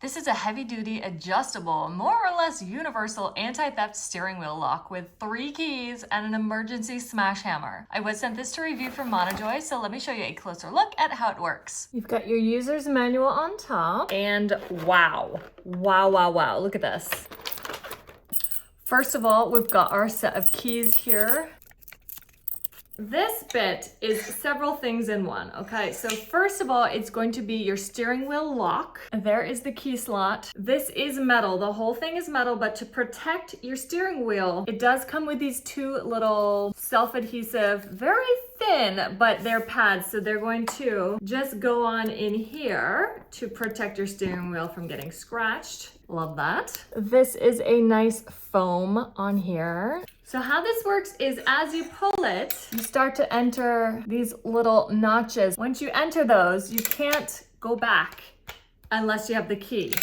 This is a heavy-duty, adjustable, more or less universal anti-theft steering wheel lock with 3 keys and an emergency smash hammer. I was sent this to review from Monojoy, so let me show you a closer look at how it works. You've got your user's manual on top, and wow, look at this. First of all, we've got our set of keys here. This bit is several things in one, okay? So first of all, it's going to be your steering wheel lock. There is the key slot. This is metal. The whole thing is metal, but to protect your steering wheel, it does come with these 2 little self-adhesive, very thin, but they're pads. So they're going to just go on in here to protect your steering wheel from getting scratched. Love that. This is a nice foam on here. So how this works is as you pull it, you start to enter these little notches. Once you enter those, you can't go back unless you have the key.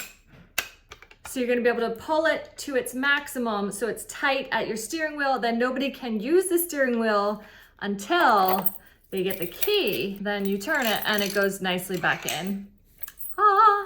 So you're gonna be able to pull it to its maximum so it's tight at your steering wheel. Then nobody can use the steering wheel until they get the key. Then you turn it and it goes nicely back in.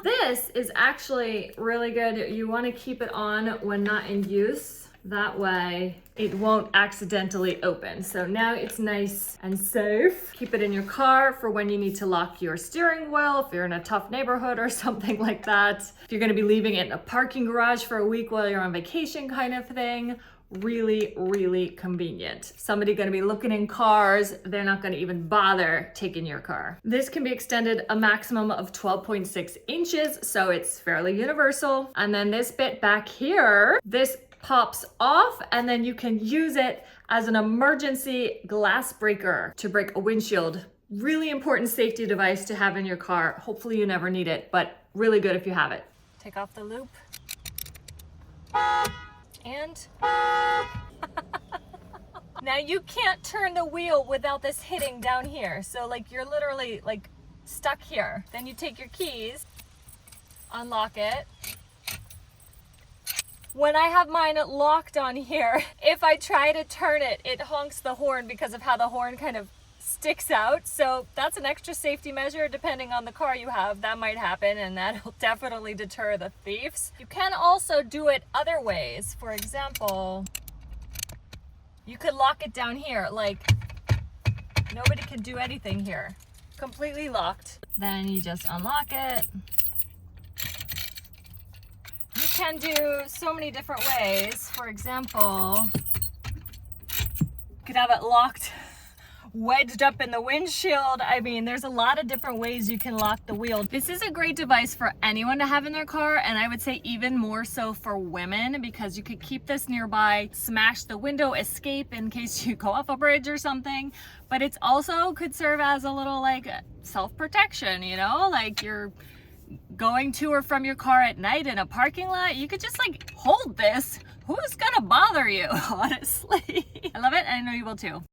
This is actually really good. You wanna keep it on when not in use. That way it won't accidentally open. So now it's nice and safe. Keep it in your car for when you need to lock your steering wheel, if you're in a tough neighborhood or something like that. If you're gonna be leaving it in a parking garage for a week while you're on vacation kind of thing. Really convenient. Somebody gonna be looking in cars, they're not gonna even bother taking your car. This can be extended a maximum of 12.6 inches, so it's fairly universal. And then this bit back here, this pops off and then you can use it as an emergency glass breaker to break a windshield. Really important safety device to have in your car. Hopefully you never need it, but really good if you have it. Take off the loop. And now you can't turn the wheel without this hitting down here. So like you're literally like stuck here. Then you take your keys, unlock it. When I have mine locked on here, if I try to turn it, it honks the horn because of how the horn kind of sticks out. So that's an extra safety measure depending on the car you have. That might happen and that'll definitely deter the thieves. You can also do it other ways. For example, you could lock it down here. Like nobody can do anything here. Completely locked. Then you just unlock it. You can do so many different ways. For example, you could have it locked, wedged up in the windshield. I mean, there's a lot of different ways you can lock the wheel. This is a great device for anyone to have in their car, and I would say even more so for women, because you could keep this nearby, smash the window, escape in case you go off a bridge or something. But it's also could serve as a little like self-protection, you know, like you're going to or from your car at night in a parking lot, you could just like hold this. Who's gonna bother you, honestly? I love it, and I know you will too.